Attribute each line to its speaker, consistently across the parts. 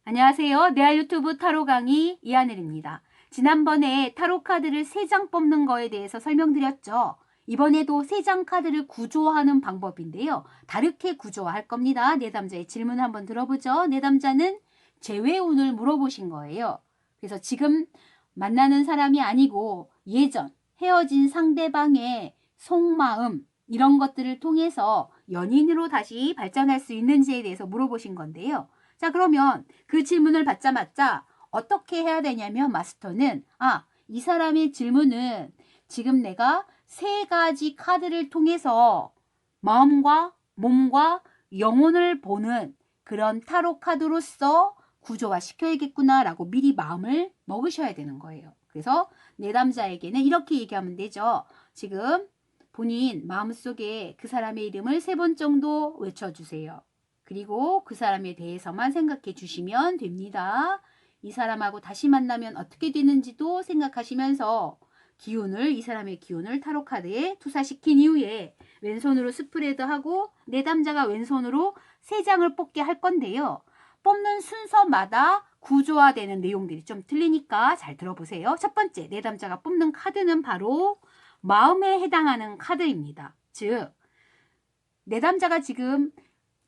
Speaker 1: 안녕하세요. 내알 유튜브 타로 강의 이하늘입니다. 지난번에 타로 카드를 3장 뽑는 거에 대해서 설명드렸죠. 이번에도 3장 카드를 구조하는 방법인데요. 다르게 구조할 겁니다. 내담자의 질문 한번 들어보죠. 내담자는 재회운을 물어보신 거예요. 그래서 지금 만나는 사람이 아니고 예전 헤어진 상대방의 속마음 이런 것들을 통해서 연인으로 다시 발전할 수 있는지에 대해서 물어보신 건데요. 자, 그러면 그 질문을 받자마자 어떻게 해야 되냐면 마스터는 이 사람의 질문은 지금 내가 3가지 카드를 통해서 마음과 몸과 영혼을 보는 그런 타로 카드로서 구조화 시켜야겠구나 라고 미리 마음을 먹으셔야 되는 거예요. 그래서 내담자에게는 이렇게 얘기하면 되죠. 지금 본인 마음속에 그 사람의 이름을 3번 정도 외쳐주세요. 그리고 그 사람에 대해서만 생각해 주시면 됩니다. 이 사람하고 다시 만나면 어떻게 되는지도 생각하시면서 이 사람의 기운을 타로 카드에 투사시킨 이후에 왼손으로 스프레드하고 내담자가 왼손으로 3장을 뽑게 할 건데요. 뽑는 순서마다 구조화되는 내용들이 좀 틀리니까 잘 들어보세요. 첫 번째, 내담자가 뽑는 카드는 바로 마음에 해당하는 카드입니다. 즉, 내담자가 지금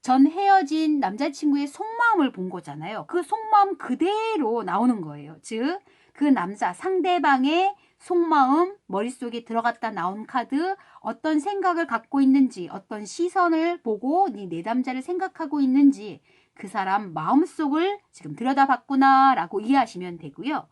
Speaker 1: 전 헤어진 남자친구의 속마음을 본 거잖아요. 그 속마음 그대로 나오는 거예요. 즉, 그 남자, 상대방의 속마음, 머릿속에 들어갔다 나온 카드, 어떤 생각을 갖고 있는지, 어떤 시선을 보고 네 내담자를 생각하고 있는지, 그 사람 마음속을 지금 들여다봤구나 라고 이해하시면 되고요.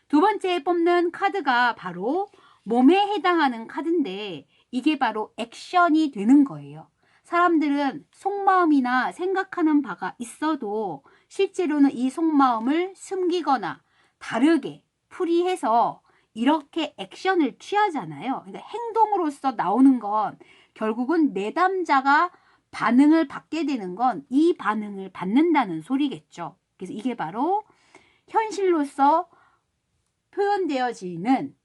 Speaker 1: 두 번째 뽑는 카드가 바로 몸에 해당하는 카드인데 이게 바로 액션이 되는 거예요. 사람들은 속마음이나 생각하는 바가 있어도 실제로는 이 속마음을 숨기거나 다르게 풀이해서 이렇게 액션을 취하잖아요. 그러니까 행동으로서 나오는 건 결국은 내담자가 반응을 받게 되는 건 이 반응을 받는다는 소리겠죠. 그래서 이게 바로 현실로서 표현되어지는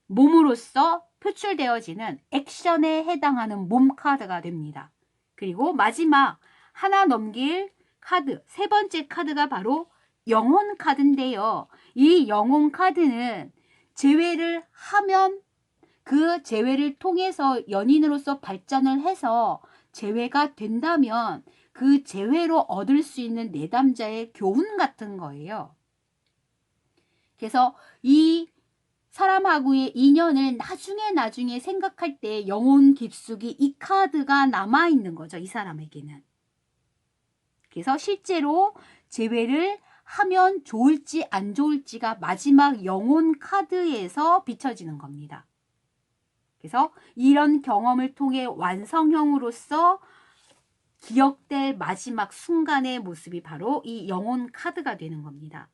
Speaker 1: 몸으로서 표출되어지는 액션에 해당하는 몸 카드가 됩니다. 그리고 마지막 하나 넘길 카드, 3번째 카드가 바로 영혼 카드인데요. 이 영혼 카드는 재회를 하면 그 재회를 통해서 연인으로서 발전을 해서 재회가 된다면 그 재회로 얻을 수 있는 내담자의 교훈 같은 거예요. 그래서 이 사람하고의 인연을 나중에 생각할 때 영혼 깊숙이 이 카드가 남아있는 거죠. 이 사람에게는. 그래서 실제로 재회를 하면 좋을지 안 좋을지가 마지막 영혼 카드에서 비춰지는 겁니다. 그래서 이런 경험을 통해 완성형으로서 기억될 마지막 순간의 모습이 바로 이 영혼 카드가 되는 겁니다.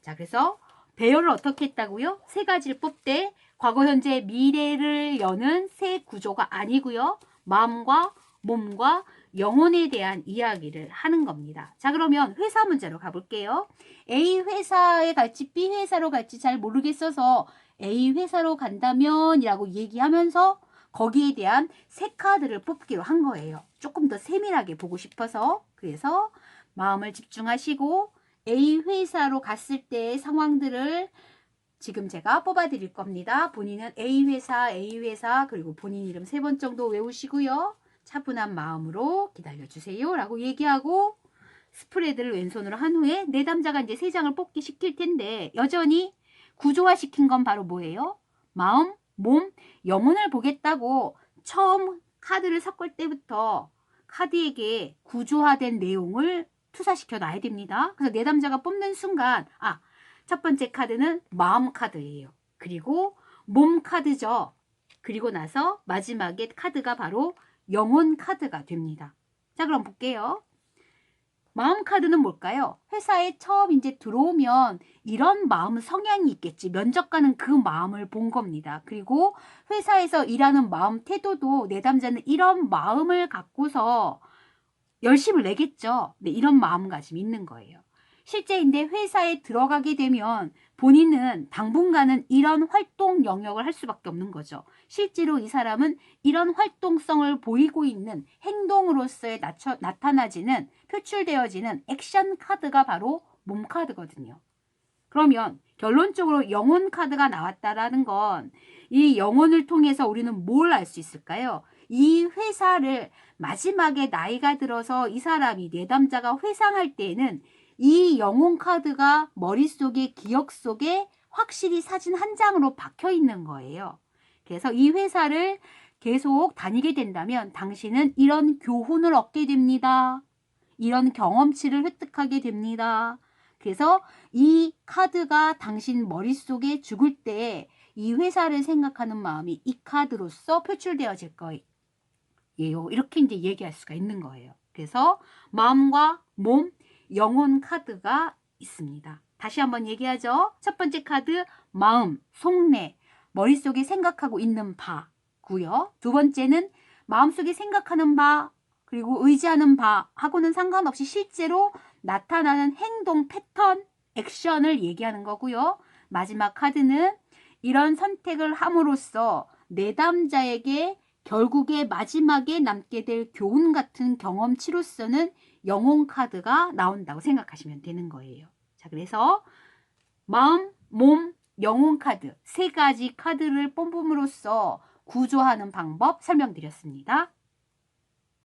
Speaker 1: 자, 그래서 배열을 어떻게 했다고요? 3가지를 뽑되 과거, 현재, 미래를 여는 새 구조가 아니고요. 마음과 몸과 영혼에 대한 이야기를 하는 겁니다. 자, 그러면 회사 문제로 가볼게요. A 회사에 갈지 B 회사로 갈지 잘 모르겠어서 A 회사로 간다면 이라고 얘기하면서 거기에 대한 3카드를 뽑기로 한 거예요. 조금 더 세밀하게 보고 싶어서. 그래서 마음을 집중하시고 A 회사로 갔을 때의 상황들을 지금 제가 뽑아 드릴 겁니다. 본인은 A 회사 그리고 본인 이름 3번 정도 외우시고요. 차분한 마음으로 기다려주세요 라고 얘기하고 스프레드를 왼손으로 한 후에 내담자가 이제 3장을 뽑기 시킬 텐데 여전히 구조화 시킨 건 바로 뭐예요? 마음, 몸, 영혼을 보겠다고 처음 카드를 섞을 때부터 카드에게 구조화된 내용을 투사시켜 놔야 됩니다. 그래서 내담자가 뽑는 순간 첫 번째 카드는 마음 카드예요. 그리고 몸 카드죠. 그리고 나서 마지막에 카드가 바로 영혼 카드가 됩니다. 자, 그럼 볼게요. 마음 카드는 뭘까요? 회사에 처음 이제 들어오면 이런 마음 성향이 있겠지. 면접관은 그 마음을 본 겁니다. 그리고 회사에서 일하는 마음 태도도 내담자는 이런 마음을 갖고서 열심을 내겠죠. 네, 이런 마음가짐이 있는 거예요. 실제인데 회사에 들어가게 되면 본인은 당분간은 이런 활동 영역을 할 수밖에 없는 거죠. 실제로 이 사람은 이런 활동성을 보이고 있는 행동으로서의 나타나지는 표출되어지는 액션 카드가 바로 몸 카드거든요. 그러면 결론적으로 영혼 카드가 나왔다라는 건 이 영혼을 통해서 우리는 뭘 알 수 있을까요? 이 회사를 마지막에 나이가 들어서 이 사람이 내담자가 회상할 때에는 이 영혼 카드가 머릿속에 기억 속에 확실히 사진 한 장으로 박혀 있는 거예요. 그래서 이 회사를 계속 다니게 된다면 당신은 이런 교훈을 얻게 됩니다. 이런 경험치를 획득하게 됩니다. 그래서 이 카드가 당신 머릿속에 죽을 때 이 회사를 생각하는 마음이 이 카드로서 표출되어질 거예요. 이렇게 이제 얘기할 수가 있는 거예요. 그래서 마음과 몸, 영혼 카드가 있습니다. 다시 한번 얘기하죠. 첫 번째 카드, 마음, 속내, 머릿속에 생각하고 있는 바고요. 두 번째는 마음속에 생각하는 바, 그리고 의지하는 바하고는 상관없이 실제로 나타나는 행동 패턴, 액션을 얘기하는 거고요. 마지막 카드는 이런 선택을 함으로써 내담자에게 결국에 마지막에 남게 될 교훈 같은 경험치로서는 영혼 카드가 나온다고 생각하시면 되는 거예요. 자, 그래서 마음, 몸, 영혼 카드 세 가지 카드를 뽑음으로써 구조하는 방법 설명드렸습니다.